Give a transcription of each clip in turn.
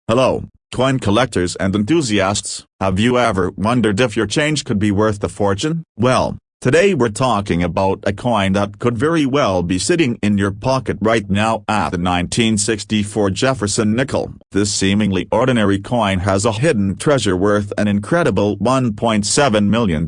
Hello, coin collectors and enthusiasts. Have you ever wondered if your change could be worth a fortune? Well, today we're talking about a coin that could very well be sitting in your pocket right now at the 1964 Jefferson nickel. This seemingly ordinary coin has a hidden treasure worth an incredible $1.7 million.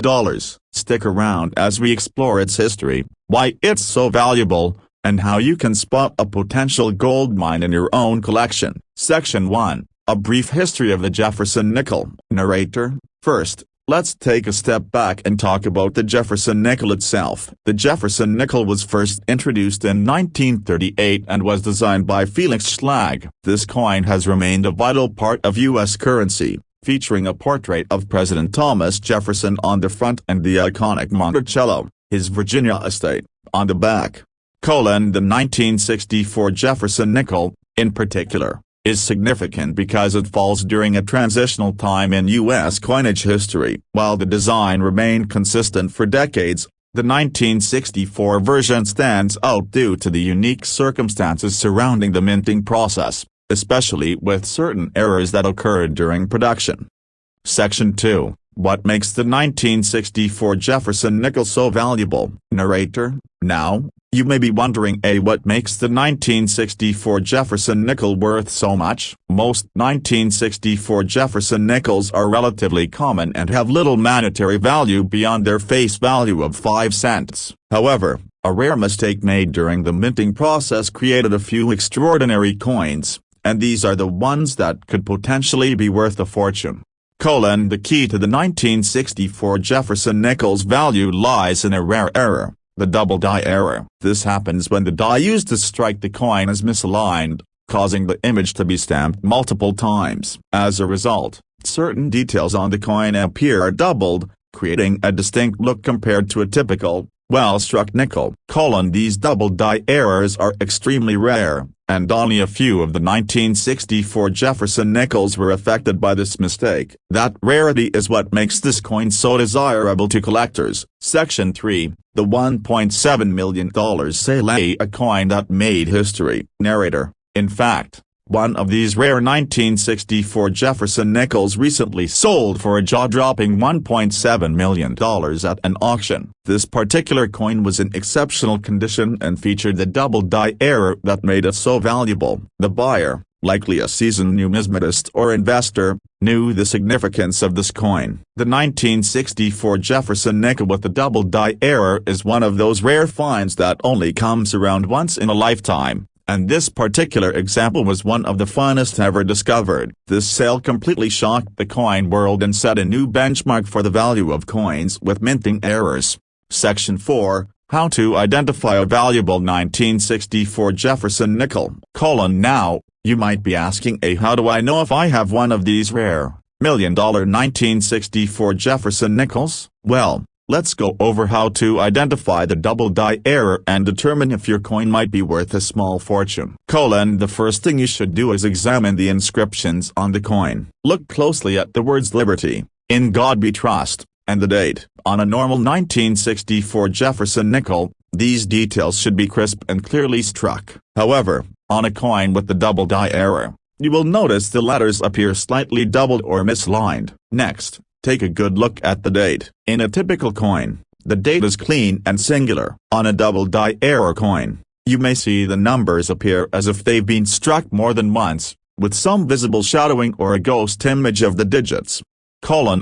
Stick around as we explore its history, why it's so valuable, and how you can spot a potential gold mine in your own collection. Section 1. A brief history of the Jefferson nickel. Narrator. First, let's take a step back and talk about the Jefferson nickel itself. The Jefferson nickel was first introduced in 1938 and was designed by Felix Schlag. This coin has remained a vital part of U.S. currency, featuring a portrait of President Thomas Jefferson on the front and the iconic Monticello, his Virginia estate, on the back. The 1964 Jefferson nickel, in particular, is significant because it falls during a transitional time in U.S. coinage history. While the design remained consistent for decades, the 1964 version stands out due to the unique circumstances surrounding the minting process, especially with certain errors that occurred during production. Section 2. What makes the 1964 Jefferson nickel so valuable? Narrator. Now, you may be wondering what makes the 1964 Jefferson nickel worth so much? Most 1964 Jefferson nickels are relatively common and have little monetary value beyond their face value of 5 cents. However, a rare mistake made during the minting process created a few extraordinary coins, and these are the ones that could potentially be worth a fortune. The key to the 1964 Jefferson nickel's value lies in a rare error, the double die error. This happens when the die used to strike the coin is misaligned, causing the image to be stamped multiple times. As a result, certain details on the coin appear doubled, creating a distinct look compared to a typical, well-struck nickel. These double die errors are extremely rare, and only a few of the 1964 Jefferson nickels were affected by this mistake. That rarity is what makes this coin so desirable to collectors. Section 3. The $1.7 million sale, a coin that made history. Narrator. In fact, one of these rare 1964 Jefferson nickels recently sold for a jaw-dropping $1.7 million at an auction. This particular coin was in exceptional condition and featured the double die error that made it so valuable. The buyer, likely a seasoned numismatist or investor, knew the significance of this coin. The 1964 Jefferson nickel with the double die error is one of those rare finds that only comes around once in a lifetime, and this particular example was one of the finest ever discovered. This sale completely shocked the coin world and set a new benchmark for the value of coins with minting errors. Section 4. How to identify a valuable 1964 Jefferson nickel. Now, you might be asking, how do I know if I have one of these rare, $1 million 1964 Jefferson nickels? Well, let's go over how to identify the double die error and determine if your coin might be worth a small fortune. The first thing you should do is examine the inscriptions on the coin. Look closely at the words "Liberty," "In God We Trust," and the date. On a normal 1964 Jefferson nickel, these details should be crisp and clearly struck. However, on a coin with the double die error, you will notice the letters appear slightly doubled or misaligned. Next, take a good look at the date. In a typical coin, the date is clean and singular. On a double die error coin, you may see the numbers appear as if they've been struck more than once, with some visible shadowing or a ghost image of the digits.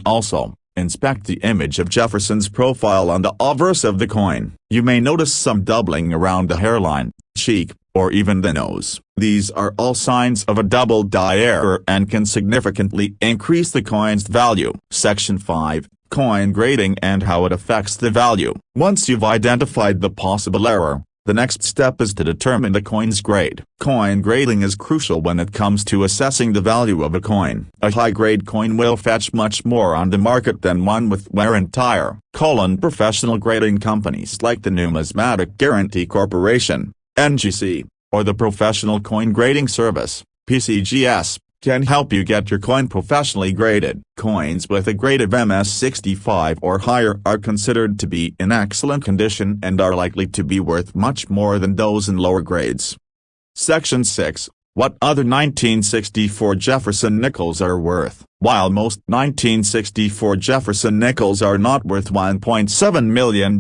Also, inspect the image of Jefferson's profile on the obverse of the coin. You may notice some doubling around the hairline, cheek, or even the nose. These are all signs of a double die error and can significantly increase the coin's value. Section 5. Coin grading and how it affects the value. Once you've identified the possible error, the next step is to determine the coin's grade. Coin grading is crucial when it comes to assessing the value of a coin. A high-grade coin will fetch much more on the market than one with wear and tear. Professional grading companies like the Numismatic Guarantee Corporation, NGC, or the Professional Coin Grading Service, PCGS, can help you get your coin professionally graded. Coins with a grade of MS65 or higher are considered to be in excellent condition and are likely to be worth much more than those in lower grades. Section 6. What other 1964 Jefferson nickels are worth? While most 1964 Jefferson nickels are not worth $1.7 million,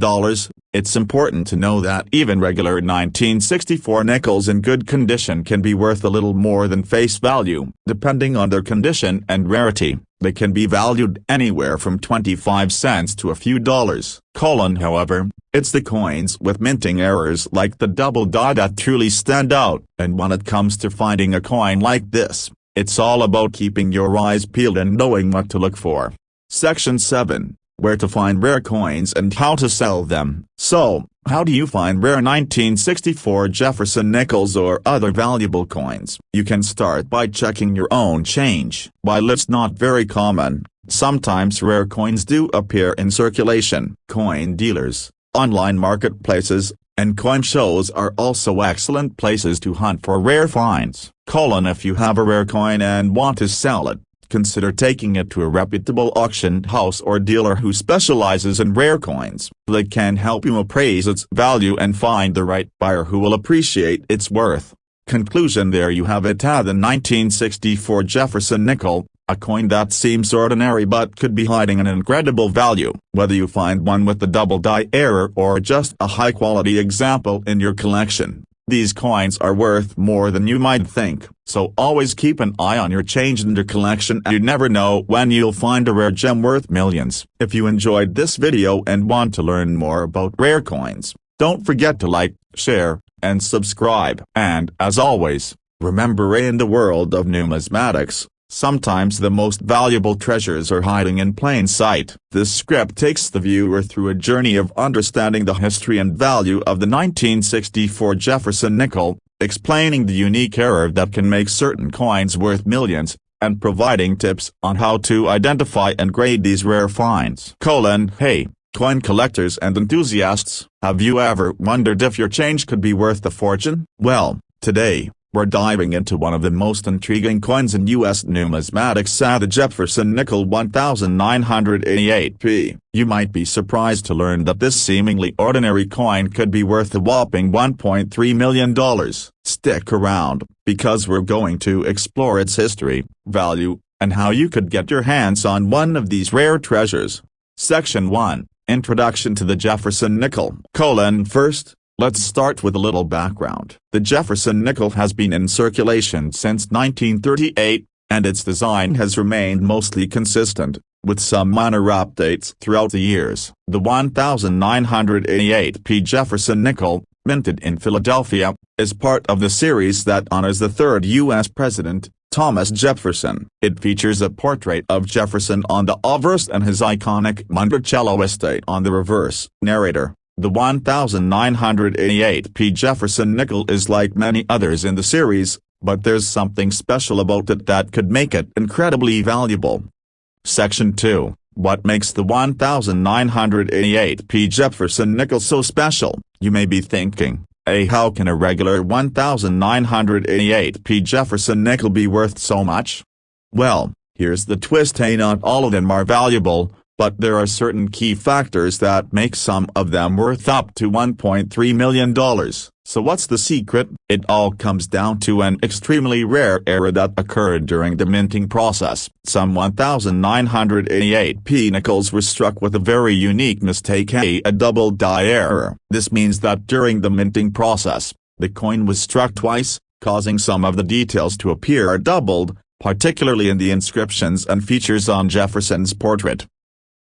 it's important to know that even regular 1964 nickels in good condition can be worth a little more than face value. Depending on their condition and rarity, they can be valued anywhere from 25 cents to a few dollars. However, it's the coins with minting errors like the double die that truly stand out. And when it comes to finding a coin like this, it's all about keeping your eyes peeled and knowing what to look for. Section 7. Where to find rare coins and how to sell them. So, how do you find rare 1964 Jefferson nickels or other valuable coins? You can start by checking your own change. While it's not very common, sometimes rare coins do appear in circulation. Coin dealers, online marketplaces, and coin shows are also excellent places to hunt for rare finds. If you have a rare coin and want to sell it, consider taking it to a reputable auction house or dealer who specializes in rare coins. They can help you appraise its value and find the right buyer who will appreciate its worth. Conclusion: there you have it, the 1964 Jefferson nickel, a coin that seems ordinary but could be hiding an incredible value. Whether you find one with the double die error or just a high-quality example in your collection, these coins are worth more than you might think. So always keep an eye on your change in your collection, and you never know when you'll find a rare gem worth millions. If you enjoyed this video and want to learn more about rare coins, don't forget to like, share, and subscribe. And as always, remember, in the world of numismatics, sometimes the most valuable treasures are hiding in plain sight. This script takes the viewer through a journey of understanding the history and value of the 1964 Jefferson nickel, explaining the unique error that can make certain coins worth millions, and providing tips on how to identify and grade these rare finds. Hey, coin collectors and enthusiasts, have you ever wondered if your change could be worth a fortune? Well, today, we're diving into one of the most intriguing coins in U.S. numismatics, the Jefferson nickel 1988p. You might be surprised to learn that this seemingly ordinary coin could be worth a whopping $1.3 million. Stick around, because we're going to explore its history, value, and how you could get your hands on one of these rare treasures. Section 1. Introduction to the Jefferson nickel. First, let's start with a little background. The Jefferson nickel has been in circulation since 1938, and its design has remained mostly consistent, with some minor updates throughout the years. The 1988p Jefferson nickel, minted in Philadelphia, is part of the series that honors the third U.S. President, Thomas Jefferson. It features a portrait of Jefferson on the obverse and his iconic Monticello estate on the reverse. Narrator: the 1988p Jefferson nickel is like many others in the series, but there's something special about it that could make it incredibly valuable. Section 2. What makes the 1988p Jefferson nickel so special? You may be thinking, how can a regular 1988p Jefferson nickel be worth so much? Well, here's the twist: not all of them are valuable, but there are certain key factors that make some of them worth up to $1.3 million. So what's the secret? It all comes down to an extremely rare error that occurred during the minting process. Some 1988p nickels were struck with a very unique mistake, a double die error. This means that during the minting process, the coin was struck twice, causing some of the details to appear doubled, particularly in the inscriptions and features on Jefferson's portrait.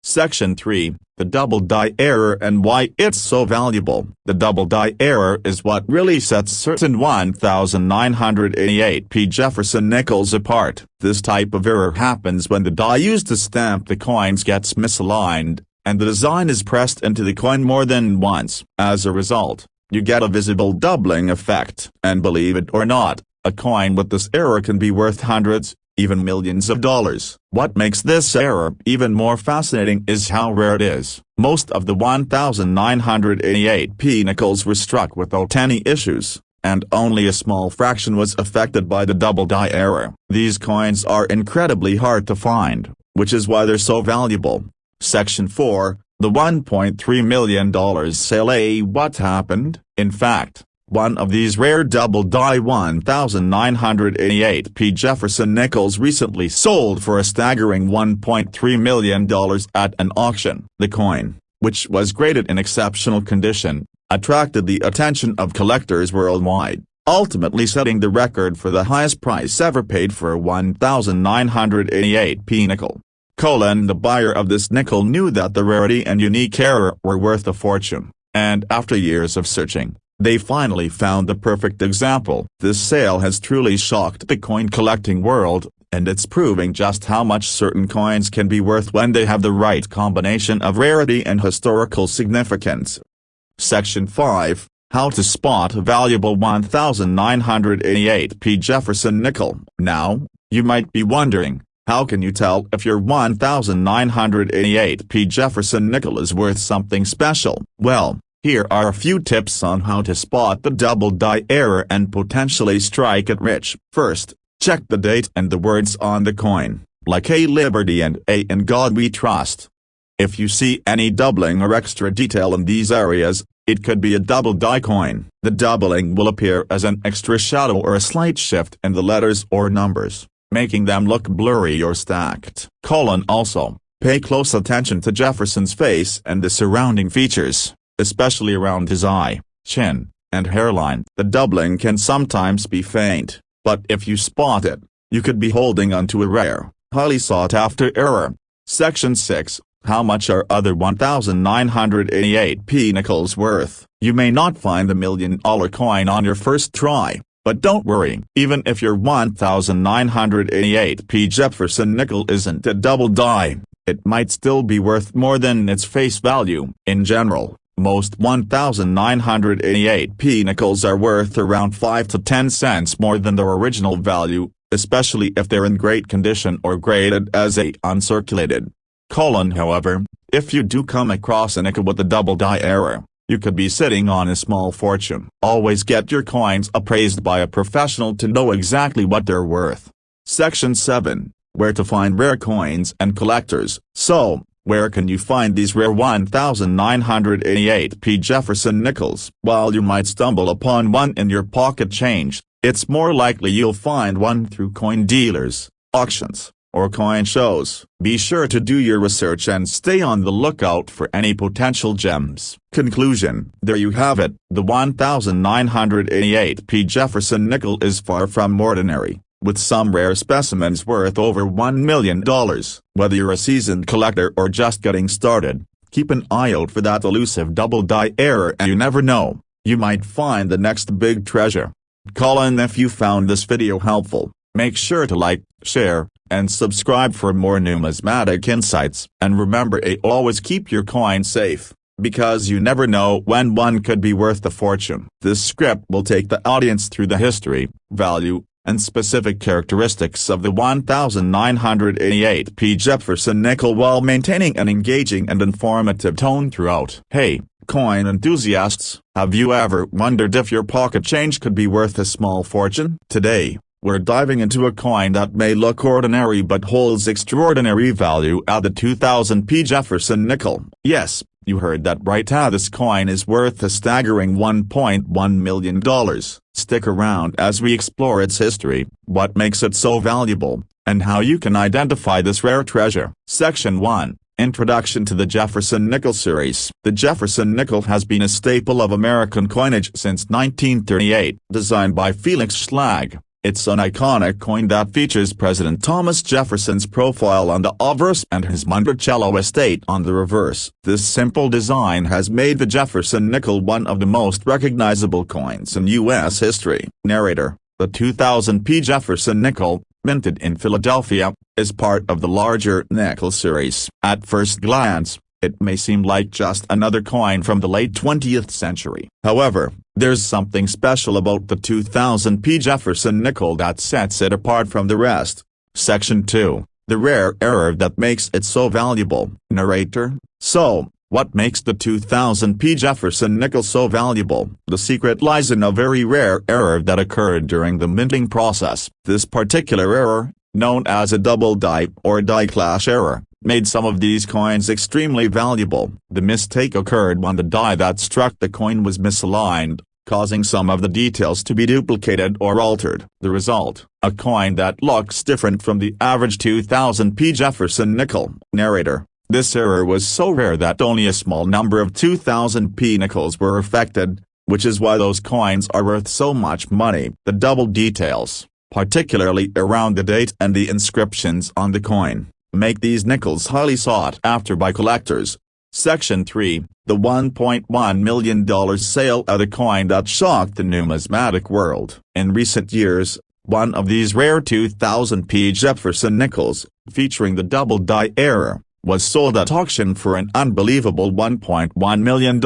Section 3. The double die error and why it's so valuable. The double die error is what really sets certain 1988p Jefferson nickels apart. This type of error happens when the die used to stamp the coins gets misaligned, and the design is pressed into the coin more than once. As a result, you get a visible doubling effect. And believe it or not, a coin with this error can be worth hundreds, even millions of dollars. What makes this error even more fascinating is how rare it is. Most of the 1988p nickels were struck without any issues, and only a small fraction was affected by the double die error. These coins are incredibly hard to find, which is why they're so valuable. Section 4. The $1.3 million sale. What happened? In fact, One of these rare double-die 1988p Jefferson nickels recently sold for a staggering $1.3 million at an auction. The coin, which was graded in exceptional condition, attracted the attention of collectors worldwide, ultimately setting the record for the highest price ever paid for a 1988p nickel. The buyer of this nickel knew that the rarity and unique error were worth a fortune, and after years of searching, they finally found the perfect example. This sale has truly shocked the coin collecting world, and it's proving just how much certain coins can be worth when they have the right combination of rarity and historical significance. Section 5, How to Spot a Valuable 1988p Jefferson Nickel. Now, you might be wondering, how can you tell if your 1988p Jefferson nickel is worth something special? Well, here are a few tips on how to spot the double-die error and potentially strike it rich. First, check the date and the words on the coin, like "A Liberty" and "A in God We Trust." If you see any doubling or extra detail in these areas, it could be a double-die coin. The doubling will appear as an extra shadow or a slight shift in the letters or numbers, making them look blurry or stacked. Also, pay close attention to Jefferson's face and the surrounding features, especially around his eye, chin, and hairline. The doubling can sometimes be faint, but if you spot it, you could be holding onto a rare, highly sought-after error. Section 6, How much are other 1988p nickels worth? You may not find the $1 million coin on your first try, but don't worry. Even if your 1988p Jefferson nickel isn't a double die, it might still be worth more than its face value. In general, most 1988p nickels are worth around 5 to 10 cents more than their original value, especially if they're in great condition or graded as A uncirculated. However, if you do come across a nickel with a double-die error, you could be sitting on a small fortune. Always get your coins appraised by a professional to know exactly what they're worth. Section 7, Where to find rare coins and collectors. So, where can you find these rare 1988p Jefferson nickels? While you might stumble upon one in your pocket change, it's more likely you'll find one through coin dealers, auctions, or coin shows. Be sure to do your research and stay on the lookout for any potential gems. Conclusion: there you have it. The 1988p Jefferson nickel is far from ordinary, with some rare specimens worth over $1 million. Whether you're a seasoned collector or just getting started, keep an eye out for that elusive double-die error, and you never know, you might find the next big treasure. If you found this video helpful, make sure to like, share, and subscribe for more numismatic insights. And remember, always keep your coin safe, because you never know when one could be worth a fortune. This script will take the audience through the history, value, and specific characteristics of the 1988p Jefferson nickel while maintaining an engaging and informative tone throughout. Hey, coin enthusiasts, have you ever wondered if your pocket change could be worth a small fortune? Today, we're diving into a coin that may look ordinary but holds extraordinary value at the 2000p Jefferson nickel. Yes, you heard that right. This coin is worth a staggering $1.1 million. Stick around as we explore its history, what makes it so valuable, and how you can identify this rare treasure. Section 1, Introduction to the Jefferson Nickel Series. The Jefferson nickel has been a staple of American coinage since 1938. Designed by Felix Schlag, it's an iconic coin that features President Thomas Jefferson's profile on the obverse and his Monticello estate on the reverse. This simple design has made the Jefferson nickel one of the most recognizable coins in U.S. history. Narrator: the 2000p Jefferson nickel, minted in Philadelphia, is part of the larger nickel series. At first glance, it may seem like just another coin from the late 20th century. However, there's something special about the 2000p Jefferson nickel that sets it apart from the rest. Section 2, The Rare Error that makes it so valuable. Narrator: so, what makes the 2000p Jefferson nickel so valuable? The secret lies in a very rare error that occurred during the minting process. This particular error, known as a double die or die clash error, made some of these coins extremely valuable. The mistake occurred when the die that struck the coin was misaligned, causing some of the details to be duplicated or altered. The result, a coin that looks different from the average 2000p Jefferson nickel. Narrator: this error was so rare that only a small number of 2000p nickels were affected, which is why those coins are worth so much money. The double details, particularly around the date and the inscriptions on the coin, make these nickels highly sought after by collectors. Section 3, the $1.1 million sale of a coin that shocked the numismatic world. In recent years, one of these rare 2000p Jefferson nickels, featuring the double die error, was sold at auction for an unbelievable $1.1 million.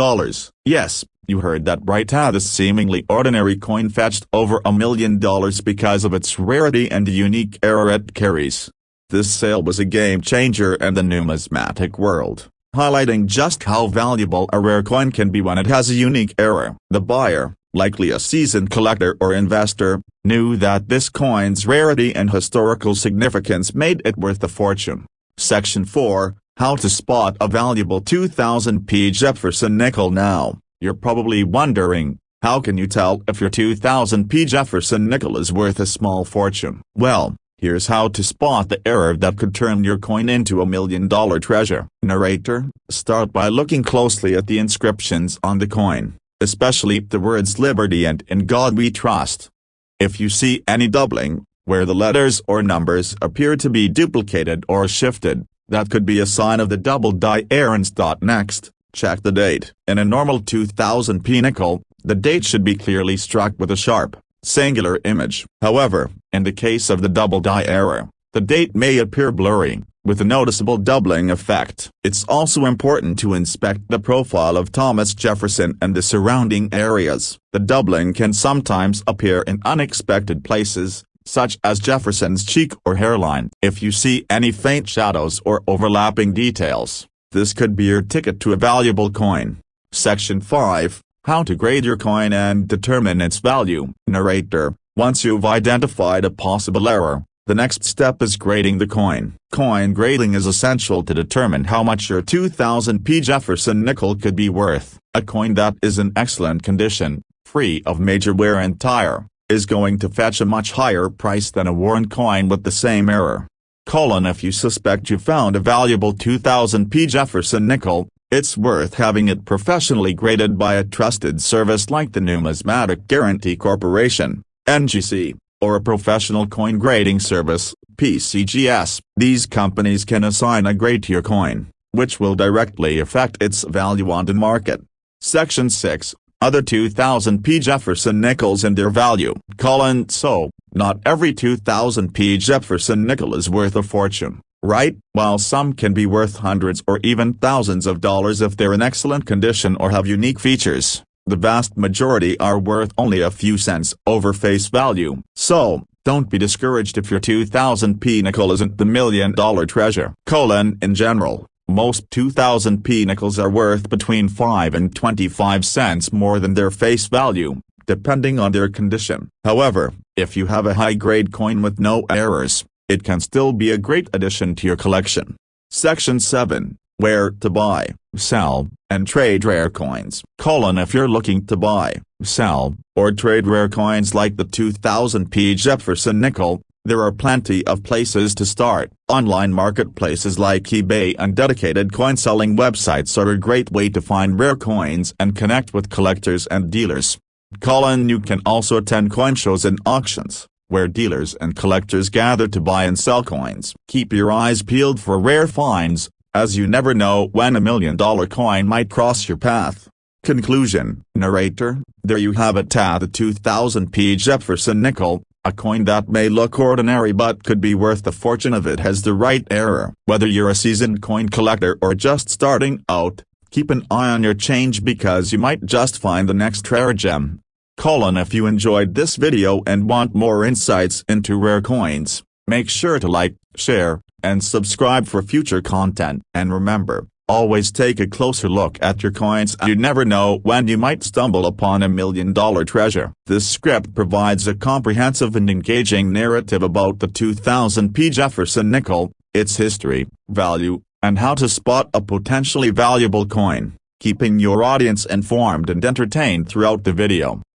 Yes, you heard that right. This seemingly ordinary coin fetched over $1 million because of its rarity and the unique error it carries. This sale was a game-changer in the numismatic world, highlighting just how valuable a rare coin can be when it has a unique error. The buyer, likely a seasoned collector or investor, knew that this coin's rarity and historical significance made it worth a fortune. Section 4, how to spot a valuable 2000p Jefferson nickel. Now, you're probably wondering, how can you tell if your 2000p Jefferson nickel is worth a small fortune? Well, here's how to spot the error that could turn your coin into $1 million treasure. Narrator: start by looking closely at the inscriptions on the coin, especially the words "Liberty" and "In God We Trust." If you see any doubling, where the letters or numbers appear to be duplicated or shifted, that could be a sign of the double die error. Next, check the date. In a normal 2000p nickel, the date should be clearly struck with a sharp, singular image. However, in the case of the double die error, the date may appear blurry, with a noticeable doubling effect. It's also important to inspect the profile of Thomas Jefferson and the surrounding areas. The doubling can sometimes appear in unexpected places, such as Jefferson's cheek or hairline. If you see any faint shadows or overlapping details, this could be your ticket to a valuable coin. Section 5, how to grade your coin and determine its value. Narrator: once you've identified a possible error, the next step is grading the coin. Coin grading is essential to determine how much your 2000p Jefferson nickel could be worth. A coin that is in excellent condition, free of major wear and tear, is going to fetch a much higher price than a worn coin with the same error. If you suspect you found a valuable 2000p Jefferson nickel, it's worth having it professionally graded by a trusted service like the Numismatic Guarantee Corporation, NGC, or a professional coin grading service, PCGS. These companies can assign a grade to your coin, which will directly affect its value on the market. Section 6, other 2000p Jefferson nickels and their value. So, not every 2000p Jefferson nickel is worth a fortune, right? While some can be worth hundreds or even thousands of dollars if they're in excellent condition or have unique features, the vast majority are worth only a few cents over face value. So, don't be discouraged if your 2000p nickel isn't the $1 million treasure. In general, most 2000p nickels are worth between 5 and 25 cents more than their face value, depending on their condition. However, if you have a high-grade coin with no errors, it can still be a great addition to your collection. Section 7, where to buy, sell, and trade rare coins. If you're looking to buy, sell, or trade rare coins like the 2000p Jefferson nickel, there are plenty of places to start. Online marketplaces like eBay and dedicated coin-selling websites are a great way to find rare coins and connect with collectors and dealers. You can also attend coin shows and auctions, where dealers and collectors gather to buy and sell coins. Keep your eyes peeled for rare finds, as you never know when $1 million coin might cross your path. Conclusion. Narrator: there you have it, the 2000p Jefferson nickel, a coin that may look ordinary but could be worth a fortune if it has the right error. Whether you're a seasoned coin collector or just starting out, keep an eye on your change because you might just find the next rare gem. If you enjoyed this video and want more insights into rare coins, make sure to like, share, and subscribe for future content. And remember, always take a closer look at your coins. You never know when you might stumble upon $1 million treasure. This script provides a comprehensive and engaging narrative about the 2000p Jefferson nickel, its history, value, and how to spot a potentially valuable coin, keeping your audience informed and entertained throughout the video.